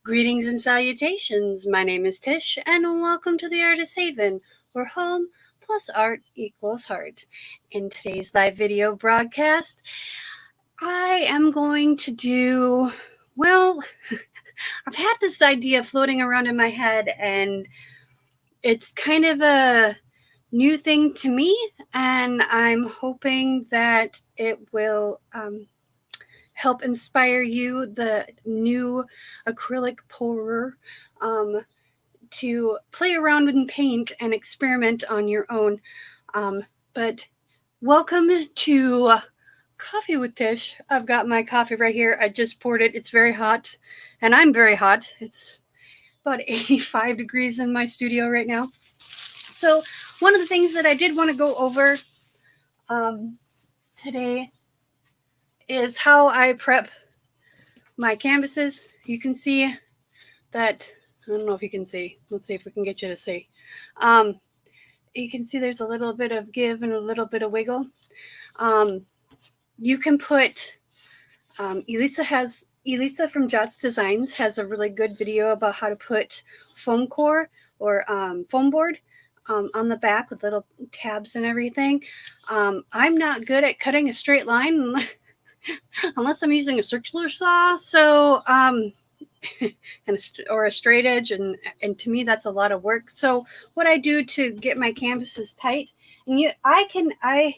Greetings and salutations. My name is Tish, and welcome to the Artist Haven, where home plus art equals heart. In today's live video broadcast, I am going to do, well, I've had this idea floating around in my head, and it's kind of a new thing to me, and I'm hoping that it will help inspire you, the new acrylic pourer, to play around with paint and experiment on your own. But welcome to Coffee with Tish. I've got my coffee right here. I just poured it. It's very hot, and I'm very hot. It's about 85 degrees in my studio right now. So one of the things that I did want to go over today is how I prep my canvases. You can see that, I don't know if you can see. Let's see if we can get you to see. You can see there's a little bit of give and a little bit of wiggle. You can put, Elisa from Jots Designs has a really good video about how to put foam core or foam board on the back with little tabs and everything. I'm not good at cutting a straight line unless I'm using a circular saw. So, or a straight edge, and to me that's a lot of work. So what I do to get my canvases tight, and I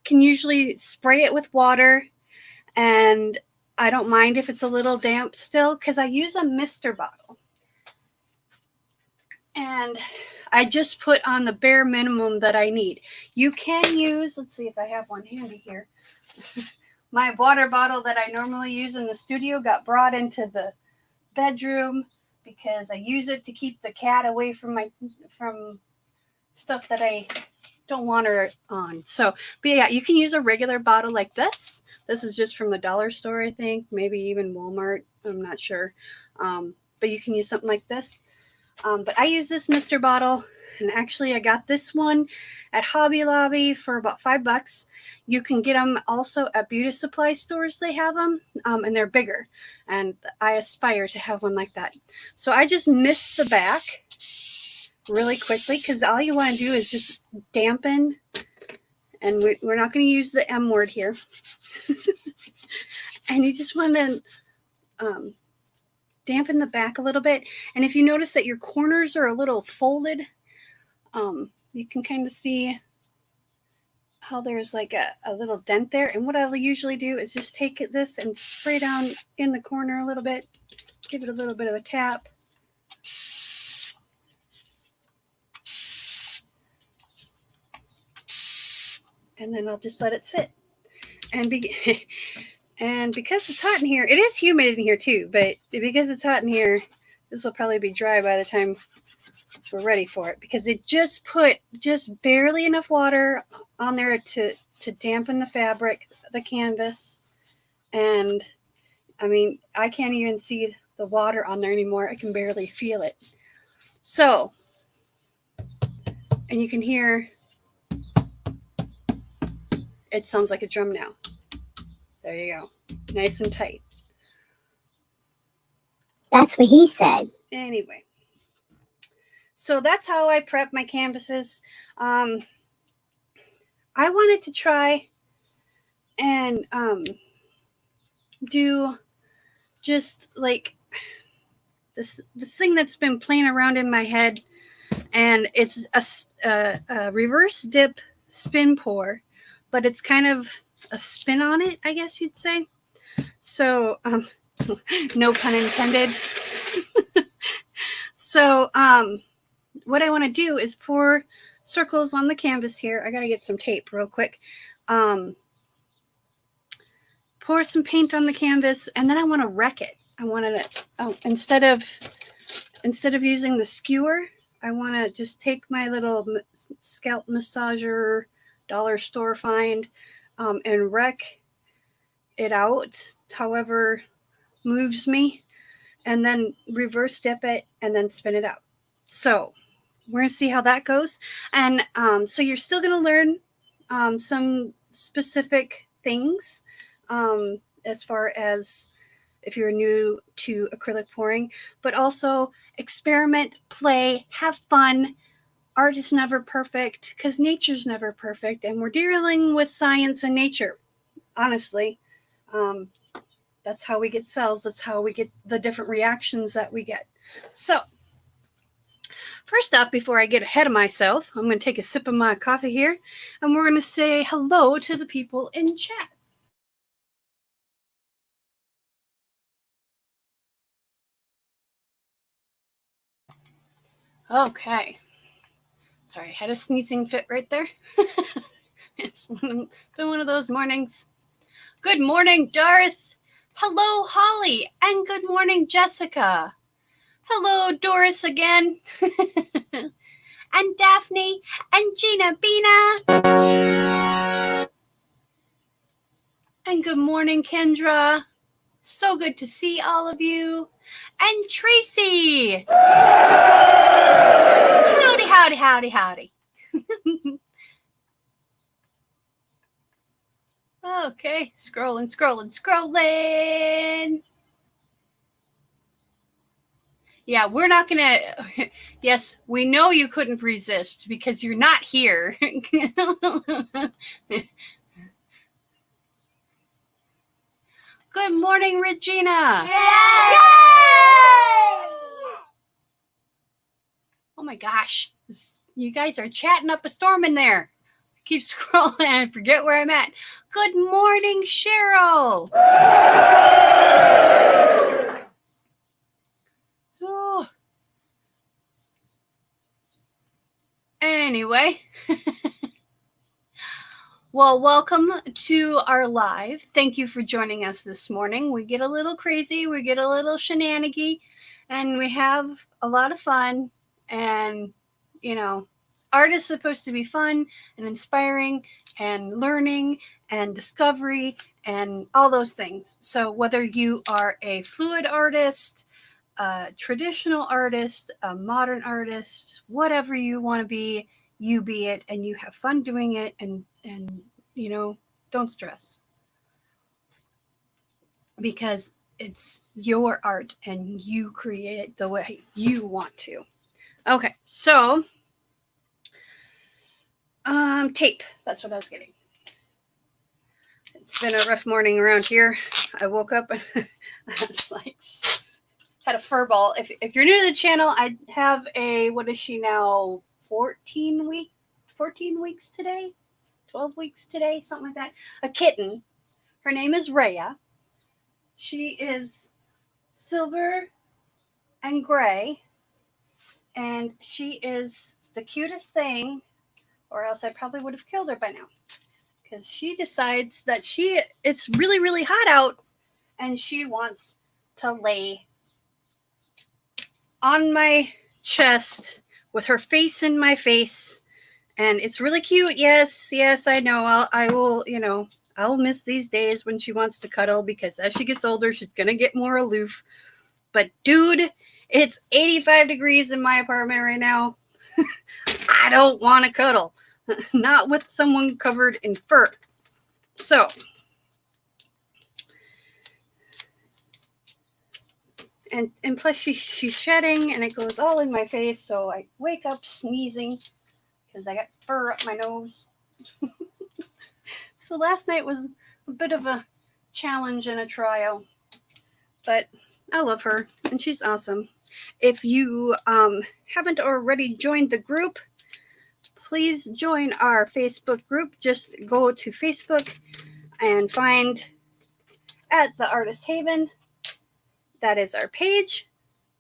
can usually spray it with water, and I don't mind if it's a little damp still, because I use a mister bottle, and I just put on the bare minimum that I need. You can use, let's see if I have one handy here. My water bottle that I normally use in the studio got brought into the bedroom because I use it to keep the cat away from stuff that I don't want her on. So, but yeah, you can use a regular bottle like this. This is just from the dollar store, I think, maybe even Walmart. I'm not sure. But you can use something like this. But I use this mister bottle, and actually I got this one at Hobby Lobby for about $5. You can get them also at beauty supply stores. They have them, and they're bigger, and I aspire to have one like that. So I just mist the back really quickly, because all you want to do is just dampen, and we're not going to use the M word here. And you just want to dampen the back a little bit. And if you notice that your corners are a little folded, you can kind of see how there's like a little dent there. And what I'll usually do is just take this and spray down in the corner a little bit, give it a little bit of a tap. And then I'll just let it sit. And and because it's hot in here, it is humid in here too, but because it's hot in here, this will probably be dry by the time we're ready for it, because it just put just barely enough water on there to dampen the fabric, the canvas. And I mean, I can't even see the water on there anymore. I can barely feel it. So, and you can hear, it sounds like a drum now. There you go. Nice and tight. That's what he said. Anyway, so that's how I prep my canvases. I wanted to try and do just like this thing that's been playing around in my head, and it's a reverse dip spin pour, but it's kind of a spin on it, I guess you'd say. So no pun intended. So what I want to do is pour circles on the canvas here. I gotta get some tape real quick. Pour some paint on the canvas, and then I want to wreck it. I want to instead of using the skewer, I want to just take my little scalp massager dollar store find and wreck it out however moves me, and then reverse dip it and then spin it out. So we're going to see how that goes. And so you're still going to learn some specific things as far as if you're new to acrylic pouring, but also experiment, play, have fun. Art is never perfect because nature's never perfect, and we're dealing with science and nature. Honestly, that's how we get cells. That's how we get the different reactions that we get. So, first off, before I get ahead of myself, I'm going to take a sip of my coffee here, and we're going to say hello to the people in chat. Okay. Sorry, I had a sneezing fit right there. It's been one of those mornings. Good morning, Darth. Hello, Holly. And good morning, Jessica. Hello, Doris again. And Daphne. And Gina Bina. And good morning, Kendra. So good to see all of you. And Tracy. Howdy, howdy, howdy, howdy. Okay, scrolling. Yeah, we're not going to. Yes, we know you couldn't resist because you're not here. Good morning, Regina. Yay! Oh my gosh. You guys are chatting up a storm in there. Keep scrolling and forget where I'm at. Good morning, Cheryl. Oh. Anyway. Well, welcome to our live. Thank you for joining us this morning. We get a little crazy, we get a little shenanigy, and we have a lot of fun. And, you know, art is supposed to be fun and inspiring and learning and discovery and all those things. So whether you are a fluid artist, a traditional artist, a modern artist, whatever you want to be, you be it, and you have fun doing it, and you know, don't stress, because it's your art and you create it the way you want to. Okay, so tape, that's what I was getting. It's been a rough morning around here. I woke up and I was like, had a fur ball. If you're new to the channel, I have a, what is she now, 14 weeks today, 12 weeks today, something like that, a kitten. Her name is Rhea. She is silver and gray, and she is the cutest thing, or else I probably would have killed her by now, because she decides that it's really, really hot out, and she wants to lay on my chest with her face in my face, and it's really cute. Yes, I know. I will, I'll miss these days when she wants to cuddle, because as she gets older, she's gonna get more aloof. But dude, it's 85 degrees in my apartment right now. I don't want to cuddle, not with someone covered in fur. So, and plus she's shedding, and it goes all in my face, so I wake up sneezing because I got fur up my nose. So last night was a bit of a challenge and a trial, but I love her and she's awesome. If you haven't already joined the group, please join our Facebook group. Just go to Facebook and find at the Artist Haven. That is our page.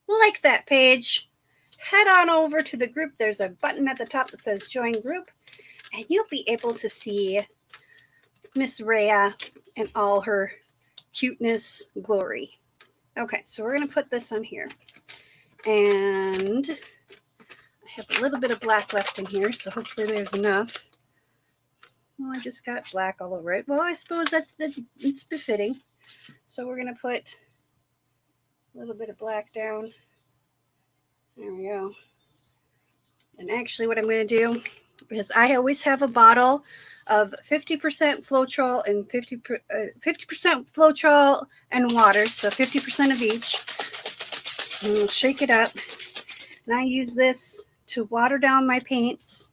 Like that page. Head on over to the group. There's a button at the top that says join group, and you'll be able to see Miss Rhea and all her cuteness glory. Okay, so we're going to put this on here. And I have a little bit of black left in here, so hopefully there's enough. Well, I just got black all over it. Well, I suppose that it's befitting. So we're going to put a little bit of black down. There we go. And actually what I'm going to do is I always have a bottle of 50% Floetrol and 50% Floetrol and water, so 50% of each. And we'll shake it up. And I use this to water down my paints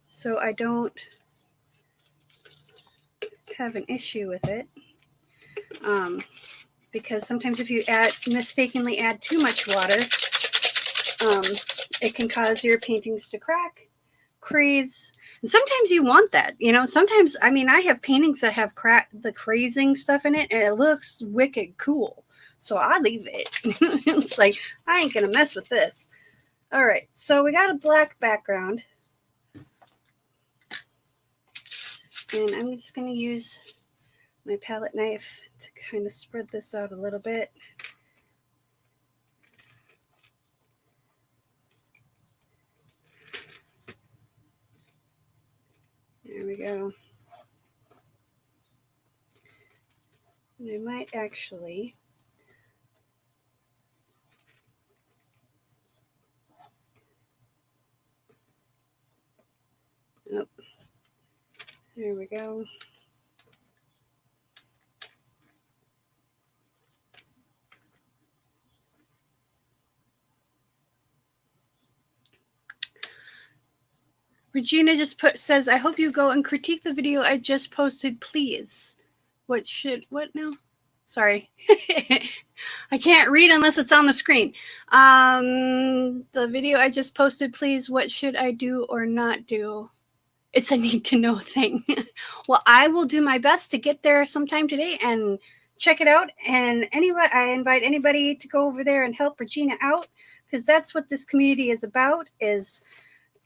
so I don't have an issue with it. Because sometimes if you mistakenly add too much water, it can cause your paintings to crack, crease. And sometimes you want that, sometimes, I mean, I have paintings that have the crazing stuff in it and it looks wicked cool. So I leave it. It's like, I ain't going to mess with this. All right. So we got a black background. And I'm just going to use my palette knife to kind of spread this out a little bit. There we go. And I might actually there we go. Regina just says, I hope you go and critique the video I just posted, please. What now? Sorry. I can't read unless it's on the screen. The video I just posted, please. What should I do or not do? It's a need to know thing. Well, I will do my best to get there sometime today and check it out. And anyway, I invite anybody to go over there and help Regina out, because that's what this community is about, is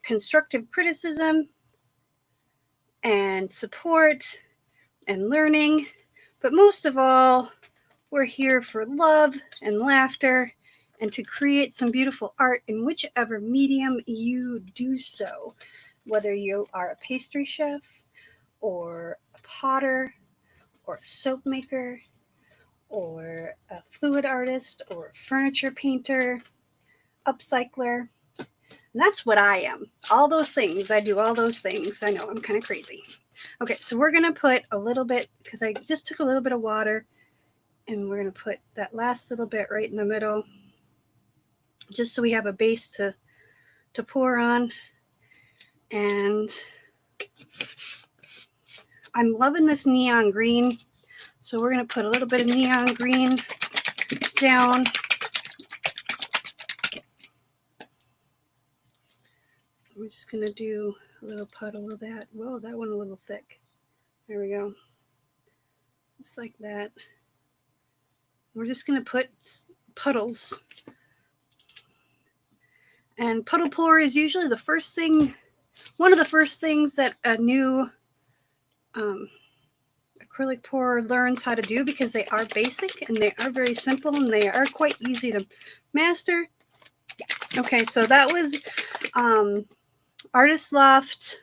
constructive criticism and support and learning. But most of all, we're here for love and laughter and to create some beautiful art in whichever medium you do so. Whether you are a pastry chef or a potter or a soap maker or a fluid artist or a furniture painter, upcycler. And that's what I am. All those things. I do all those things. I know, I'm kind of crazy. Okay, so we're going to put a little bit, because I just took a little bit of water, and we're going to put that last little bit right in the middle, just so we have a base to pour on. And I'm loving this neon green, so we're going to put a little bit of neon green down. We're just going to do a little puddle of that. Whoa, that one a little thick. There we go. Just like that. We're just going to put puddles. And puddle pour is usually the first thing, one of the first things that a new acrylic pourer learns how to do, because they are basic and they are very simple and they are quite easy to master. Okay, so that was Artist Loft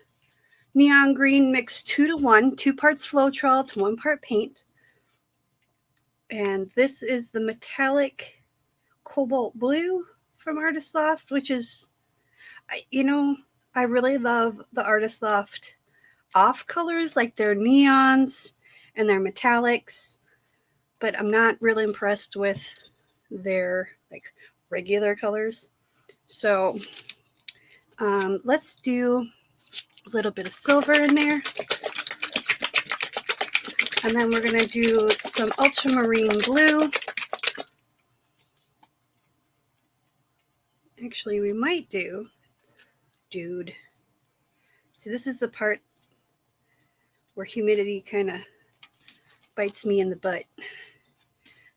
Neon Green mixed 2-to-1, 2 parts Floetrol to 1 part paint. And this is the metallic cobalt blue from Artist Loft, which is, I really love the Artist Loft off colors, like their neons and their metallics, but I'm not really impressed with their like regular colors. So let's do a little bit of silver in there. And then we're going to do some ultramarine blue. Actually, we might do, dude. See, this is the part where humidity kind of bites me in the butt.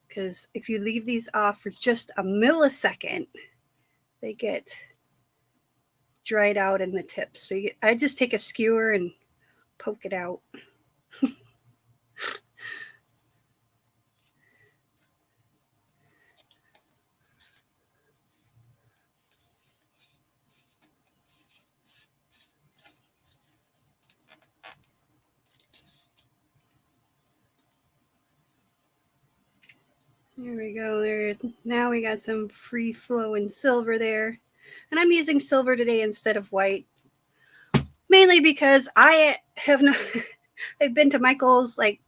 Because if you leave these off for just a millisecond, they get dried out in the tips. So I just take a skewer and poke it out. There we go. There. Now we got some free flowing silver there. And I'm using silver today instead of white. Mainly because I have no, I've been to Michael's like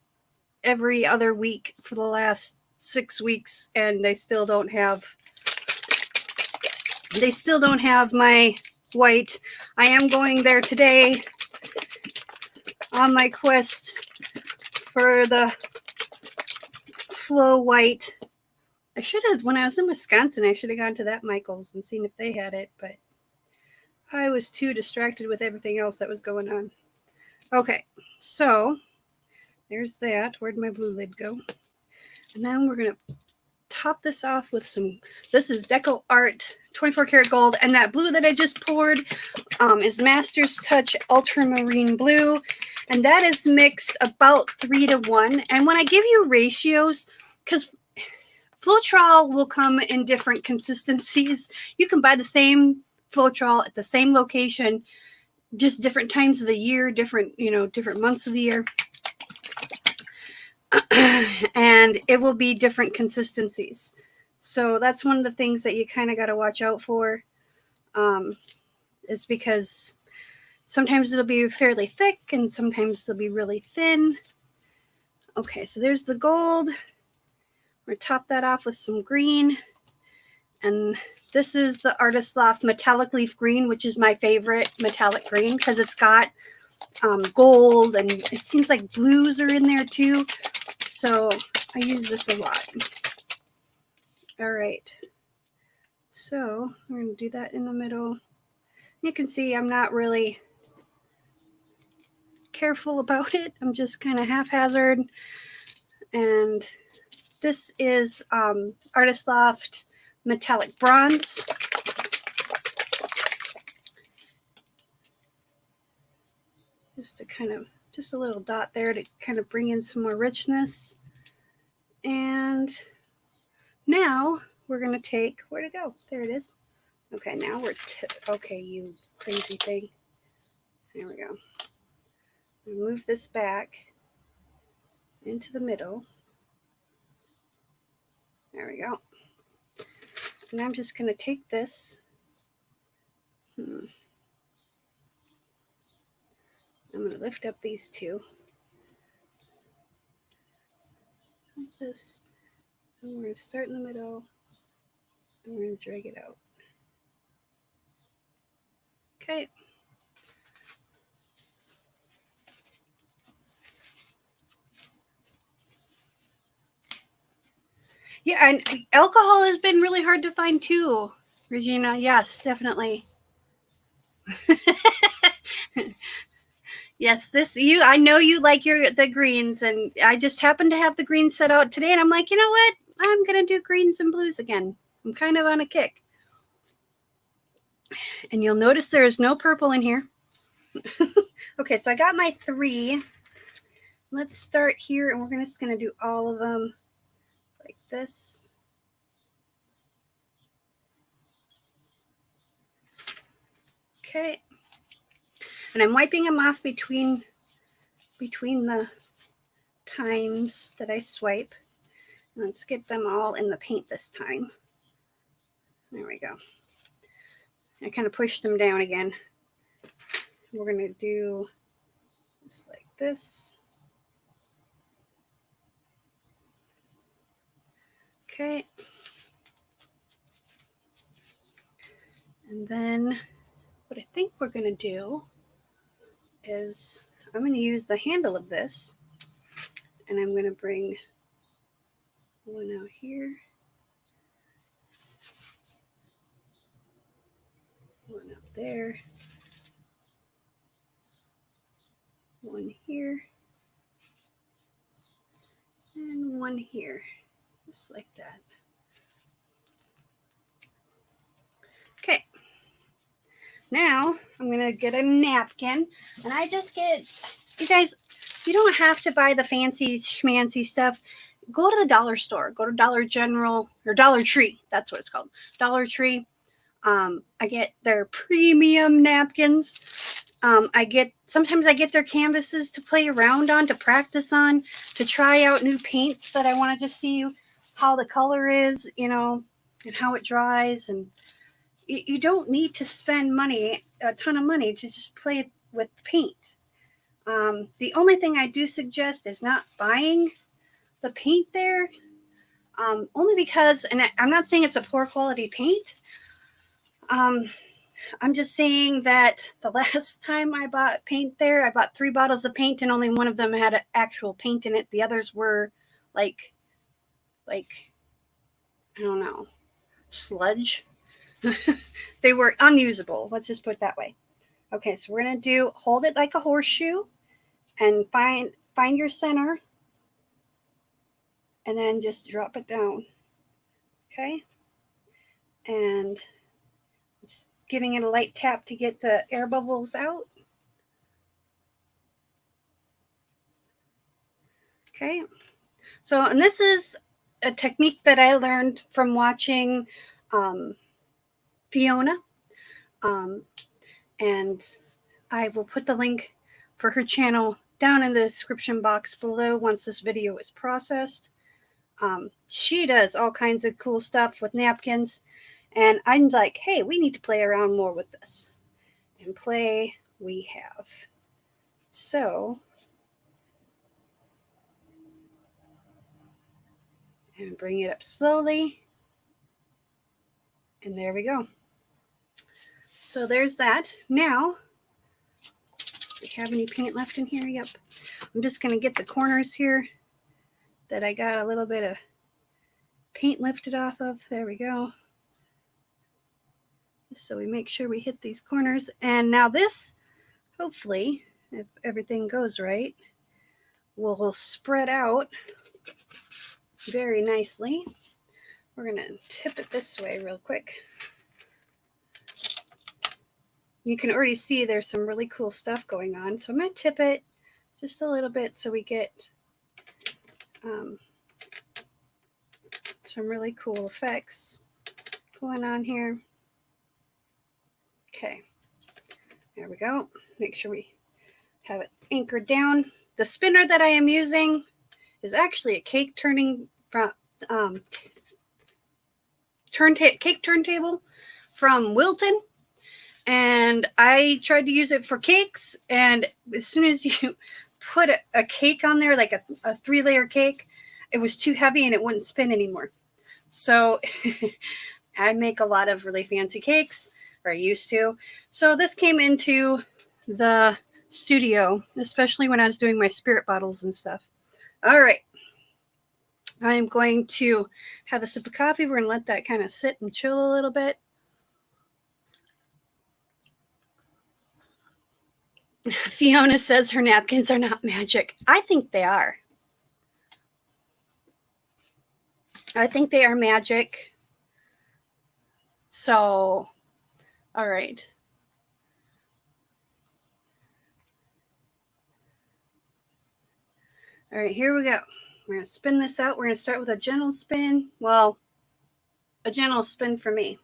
every other week for the last 6 weeks, and they still don't have my white. I am going there today on my quest for the Flow White. I should have, when I was in Wisconsin, I should have gone to that Michael's and seen if they had it, but I was too distracted with everything else that was going on. Okay, so there's that. Where'd my blue lid go? And then we're going to top this off with some, this is Deco Art 24 karat gold. And that blue that I just poured is Master's Touch Ultramarine Blue. And that is mixed about 3-to-1. And when I give you ratios, because Floetrol will come in different consistencies. You can buy the same Floetrol at the same location, just different times of the year, different months of the year. And it will be different consistencies. So that's one of the things that you kind of got to watch out for, is because sometimes it'll be fairly thick and sometimes it'll be really thin. Okay, so there's the gold. We're going to top that off with some green. And this is the Artist Loft Metallic Leaf Green, which is my favorite metallic green because it's got gold, and it seems like blues are in there too. So I use this a lot. All right. So we're going to do that in the middle. You can see I'm not really careful about it. I'm just kind of haphazard. And this is Artist Loft Metallic Bronze. Just a little dot there to kind of bring in some more richness. And now we're going to take, where'd it go? There it is. Okay, now we're, okay, you crazy thing. There we go. Move this back into the middle. There we go. And I'm just going to take this. I'm going to lift up these two. Like this. And we're going to start in the middle. And we're going to drag it out. Okay. Yeah, and alcohol has been really hard to find too, Regina. Yes, definitely. Yes, I know you like the greens, and I just happened to have the greens set out today, and I'm like, you know what? I'm gonna do greens and blues again. I'm kind of on a kick. And you'll notice there is no purple in here. Okay, so I got my 3. Let's start here, and we're just gonna do all of them like this. Okay. And I'm wiping them off between the times that I swipe. Let's get them all in the paint this time. There we go. I kind of pushed them down again. We're going to do just like this. Okay. And then what I think we're going to do is I'm going to use the handle of this, and I'm going to bring one out here, one up there, one here, and one here, just like that. Okay. Now I'm going to get a napkin, and I just get, you guys, you don't have to buy the fancy schmancy stuff. Go to the dollar store, go to Dollar General or Dollar Tree. That's what it's called. Dollar Tree. I get their premium napkins. Sometimes I get their canvases to play around on, to practice on, to try out new paints that I want to just see how the color is, and how it dries. And You don't need to spend money, a ton of money, to just play with paint. The only thing I do suggest is not buying the paint there, only because, and I'm not saying it's a poor quality paint. I'm just saying that the last time I bought paint there, I bought 3 bottles of paint and only one of them had actual paint in it. The others were like I don't know, sludge. They were unusable. Let's just put it that way. Okay, so we're gonna hold it like a horseshoe and find your center and then just drop it down. Okay, and just giving it a light tap to get the air bubbles out. Okay, so, and this is a technique that I learned from watching Fiona, and I will put the link for her channel down in the description box below once this video is processed. She does all kinds of cool stuff with napkins, and I'm like, hey, we need to play around more with this. And play we have. So, and bring it up slowly. And there we go. So there's that. Now, do we have any paint left in here? Yep. I'm just going to get the corners here that I got a little bit of paint lifted off of. There we go. Just so we make sure we hit these corners. And now this, hopefully, if everything goes right, will spread out very nicely. We're going to tip it this way real quick. You can already see there's some really cool stuff going on. So I'm going to tip it just a little bit so we get some really cool effects going on here. Okay, there we go. Make sure we have it anchored down. The spinner that I am using is actually a cake turning cake turntable from Wilton. And I tried to use it for cakes, and as soon as you put a cake on there, like a 3-layer cake, it was too heavy and it wouldn't spin anymore. So I make a lot of really fancy cakes, or I used to. So this came into the studio, especially when I was doing my spirit bottles and stuff. All right. I am going to have a sip of coffee. We're going to let that kind of sit and chill a little bit. Fiona says her napkins are not magic. I think they are. I think they are magic. So, all right. All right, here we go. We're going to spin this out. We're going to start with a gentle spin. Well, a gentle spin for me.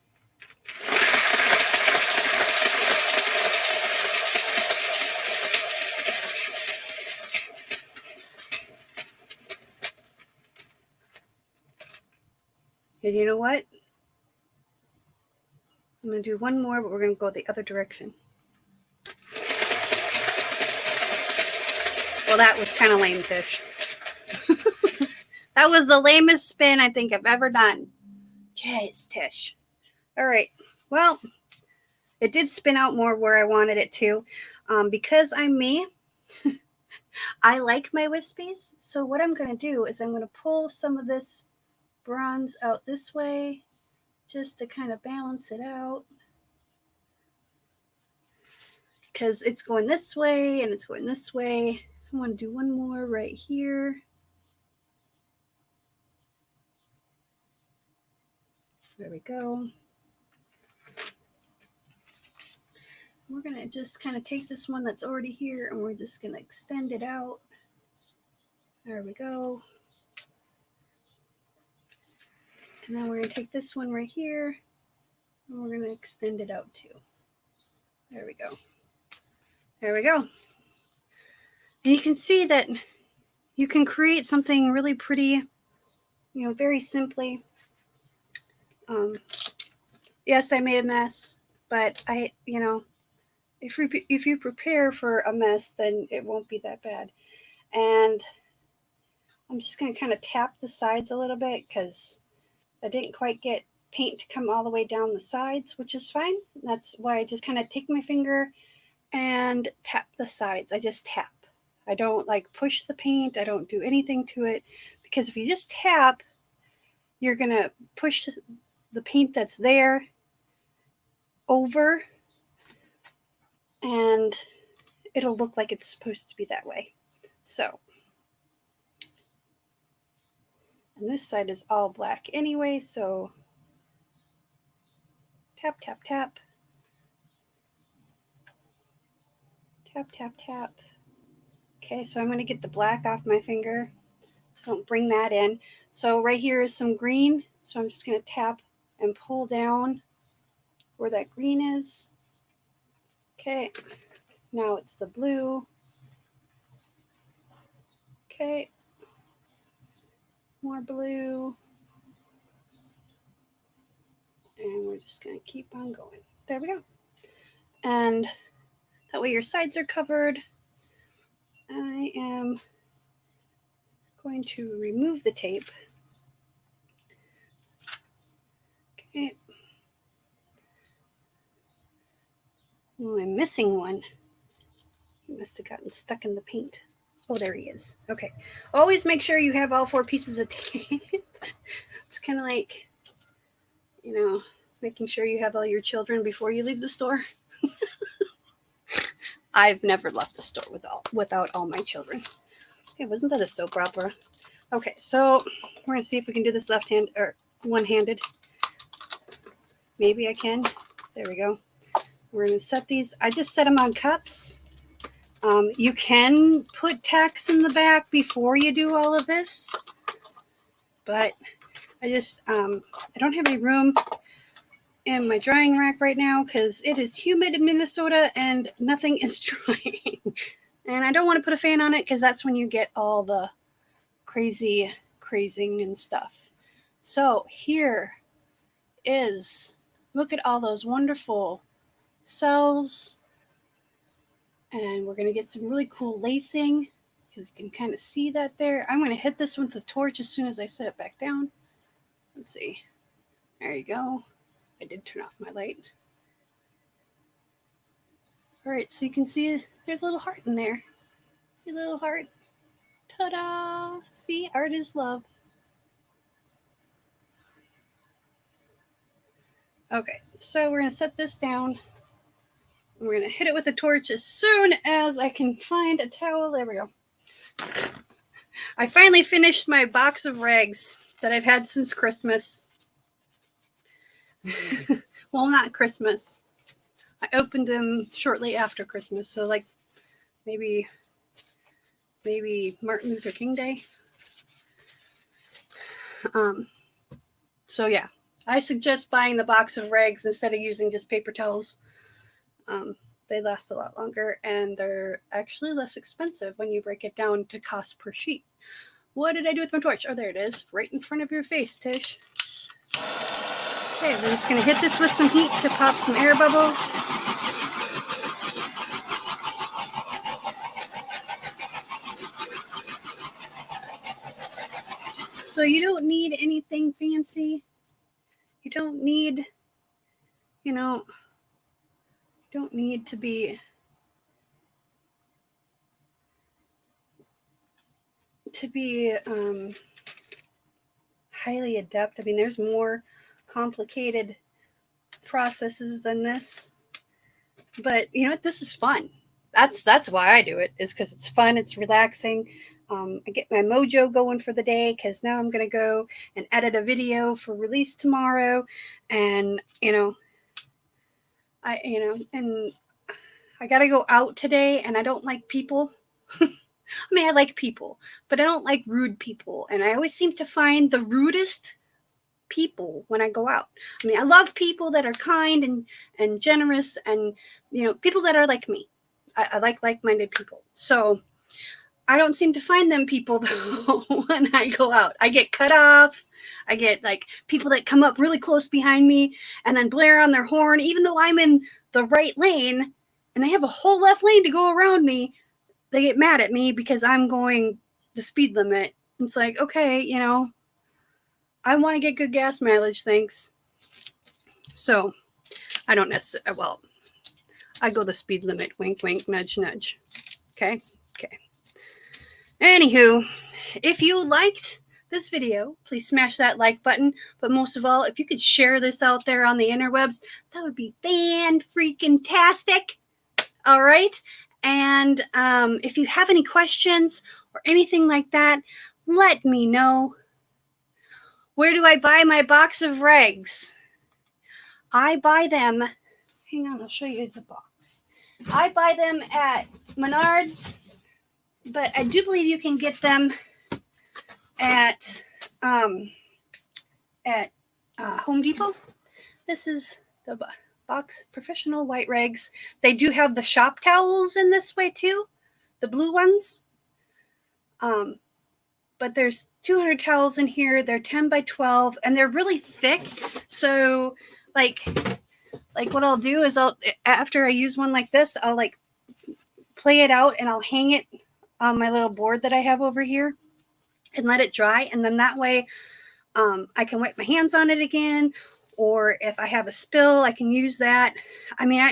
And you know what? I'm going to do one more, but we're going to go the other direction. Well, that was kind of lame, Tish. That was the lamest spin I think I've ever done. Jeez, Tish. All right. Well, it did spin out more where I wanted it to. Because I'm me, I like my wispies. So what I'm going to do is I'm going to pull some of this bronze out this way just to kind of balance it out. Because it's going this way and it's going this way. I want to do one more right here. There we go. We're going to just kind of take this one that's already here and we're just going to extend it out. There we go. And then we're going to take this one right here and we're going to extend it out too. There we go. There we go. And you can see that you can create something really pretty, very simply. Yes, I made a mess, but if you prepare for a mess, then it won't be that bad. And I'm just going to kind of tap the sides a little bit because I didn't quite get paint to come all the way down the sides, which is fine. That's why I just kind of take my finger and tap the sides. I just tap. I don't like push the paint. I don't do anything to it because if you just tap, you're going to push the paint that's there over and it'll look like it's supposed to be that way. So, and this side is all black anyway, so tap, tap, tap. Tap, tap, tap. Okay, so I'm going to get the black off my finger. Don't bring that in. So right here is some green. So I'm just going to tap and pull down where that green is. Okay, now it's the blue. Okay, more blue. And we're just going to keep on going. There we go. And that way your sides are covered. I am going to remove the tape. Okay. Oh, I'm missing one. He must have gotten stuck in the paint. Oh, there he is. Okay. Always make sure you have all 4 pieces of tape. It's kind of like, making sure you have all your children before you leave the store. I've never left the store without all my children. Hey, wasn't that a soap opera? Okay, so we're going to see if we can do this left hand or one-handed. Maybe I can. There we go. We're going to set these. I just set them on cups. You can put tacks in the back before you do all of this, but I don't have any room in my drying rack right now because it is humid in Minnesota and nothing is drying. And I don't want to put a fan on it because that's when you get all the crazy crazing and stuff. So here is, look at all those wonderful cells. And we're going to get some really cool lacing because you can kind of see that there. I'm going to hit this with the torch as soon as I set it back down. Let's see. There you go. I did turn off my light. All right, so you can see there's a little heart in there. See a little heart? Ta-da! See, art is love. Okay, so we're going to set this down. We're going to hit it with a torch as soon as I can find a towel. There we go. I finally finished my box of rags that I've had since Christmas. Well, not Christmas. I opened them shortly after Christmas. So like maybe Martin Luther King Day. So yeah, I suggest buying the box of rags instead of using just paper towels. They last a lot longer and they're actually less expensive when you break it down to cost per sheet. What did I do with my torch? Oh, there it is, right in front of your face, Tish. Okay, we're just going to hit this with some heat to pop some air bubbles. So you don't need anything fancy. You don't need, don't need to be highly adept. I mean, there's more complicated processes than this, but this is fun. That's why I do it, is because it's fun, it's relaxing. I get my mojo going for the day because now I'm going to go and edit a video for release tomorrow. And, I got to go out today and I don't like people. I mean, I like people, but I don't like rude people. And I always seem to find the rudest people when I go out. I mean, I love people that are kind and generous and, people that are like me. I like like-minded people. So I don't seem to find them people though when I go out. I get cut off. I get like people that come up really close behind me and then blare on their horn, even though I'm in the right lane and they have a whole left lane to go around me. They get mad at me because I'm going the speed limit. It's like, okay, you know, I want to get good gas mileage, thanks. So I don't necessarily, well, I go the speed limit, wink, wink, nudge, nudge. Okay. Anywho, if you liked this video, please smash that like button. But most of all, if you could share this out there on the interwebs, that would be fan-freaking-tastic. All right. And if you have any questions or anything like that, let me know. Where do I buy my box of regs? I buy them. Hang on, I'll show you the box. I buy them at Menards. But I do believe you can get them at Home Depot. This is the box Professional White Rags. They do have the shop towels in this way too, the blue ones. But there's 200 towels in here. They're 10 by 12, and they're really thick. So, like what I'll do is after I use one like this, I'll like play it out and I'll hang it on my little board that I have over here and let it dry. And then that way I can wipe my hands on it again. Or if I have a spill, I can use that. I mean,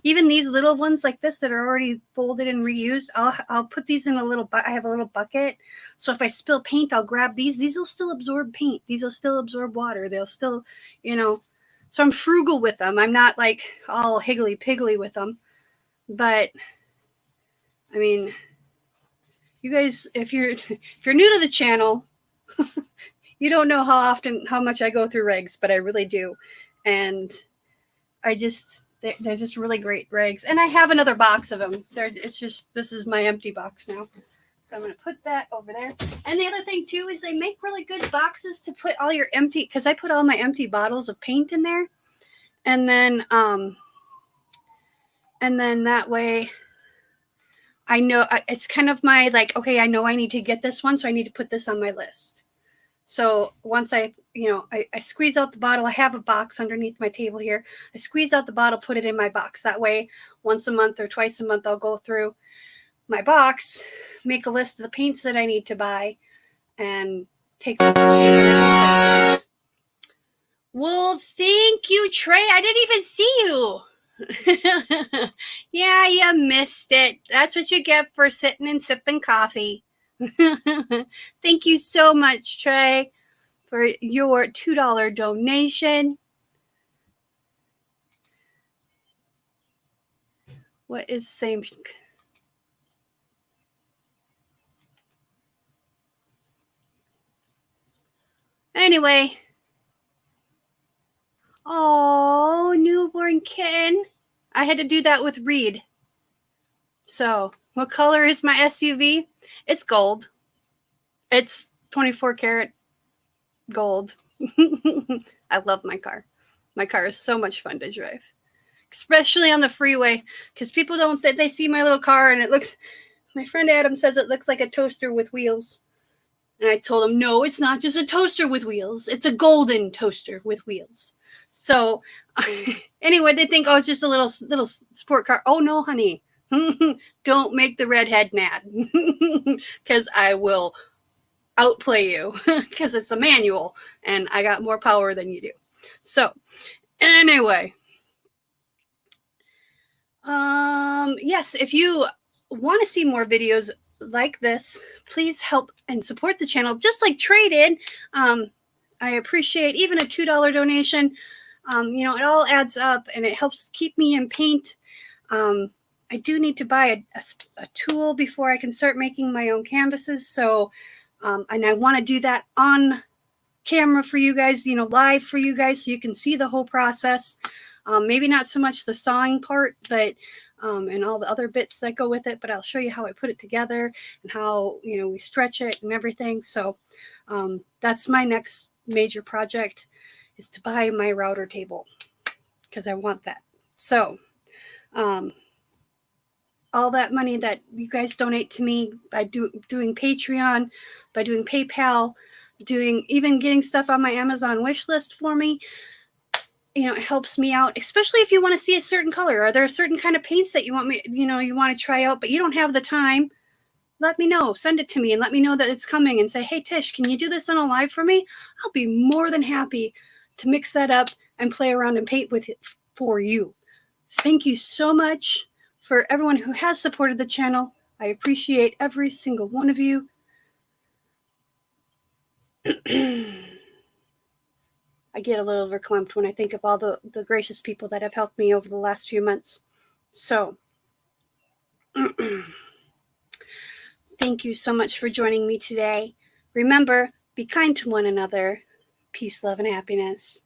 even these little ones like this that are already folded and reused, I'll put these in a little, I have a little bucket. So if I spill paint, I'll grab these. These will still absorb paint. These will still absorb water. They'll still, you know, so I'm frugal with them. I'm not like all higgly-piggly with them. But, I mean, you guys, if you're new to the channel, you don't know how much I go through regs, but I really do. And they're just really great regs. And I have another box of them. This is my empty box now. So I'm going to put that over there. And the other thing too is they make really good boxes to put all your empty, because I put all my empty bottles of paint in there. And then that way I know it's kind of my like, okay, I know I need to get this one, so I need to put this on my list. So once I squeeze out the bottle, I have a box underneath my table here. I squeeze out the bottle, put it in my box. That way, once a month or twice a month, I'll go through my box, make a list of the paints that I need to buy, and take them places. Well, thank you, Trey. I didn't even see you. Yeah, you missed it. That's what you get for sitting and sipping coffee. Thank you so much, Trey, for your $2 donation. What is the same? Anyway. Oh, newborn kitten. I had to do that with Reed. So, what color is my SUV? It's gold. It's 24 karat gold. I love my car. My car is so much fun to drive, especially on the freeway, because people don't, they see my little car and it looks, my friend Adam says it looks like a toaster with wheels. And I told him, no, it's not just a toaster with wheels. It's a golden toaster with wheels. So anyway, they think, oh, it's just a little sport car. Oh, no, honey. Don't make the redhead mad, because I will outplay you, because it's a manual and I got more power than you do. So anyway, yes, if you want to see more videos like this, please help and support the channel, just like Trey did. I appreciate even a $2 donation. It all adds up and it helps keep me in paint. I do need to buy a tool before I can start making my own canvases. So, and I want to do that on camera for you guys, live for you guys, so you can see the whole process. Maybe not so much the sawing part, but and all the other bits that go with it, but I'll show you how I put it together and how, we stretch it and everything. So that's my next major project, is to buy my router table, because I want that. So all that money that you guys donate to me by doing Patreon, by doing PayPal, even getting stuff on my Amazon wish list for me. It helps me out, especially if you want to see a certain color. Are there a certain kind of paints that you want to try out, but you don't have the time? Let me know. Send it to me and let me know that it's coming and say, hey, Tish, can you do this on a live for me? I'll be more than happy to mix that up and play around and paint with it for you. Thank you so much for everyone who has supported the channel. I appreciate every single one of you. I get a little verklempt when I think of all the gracious people that have helped me over the last few months. So, thank you so much for joining me today. Remember, be kind to one another. Peace, love, and happiness.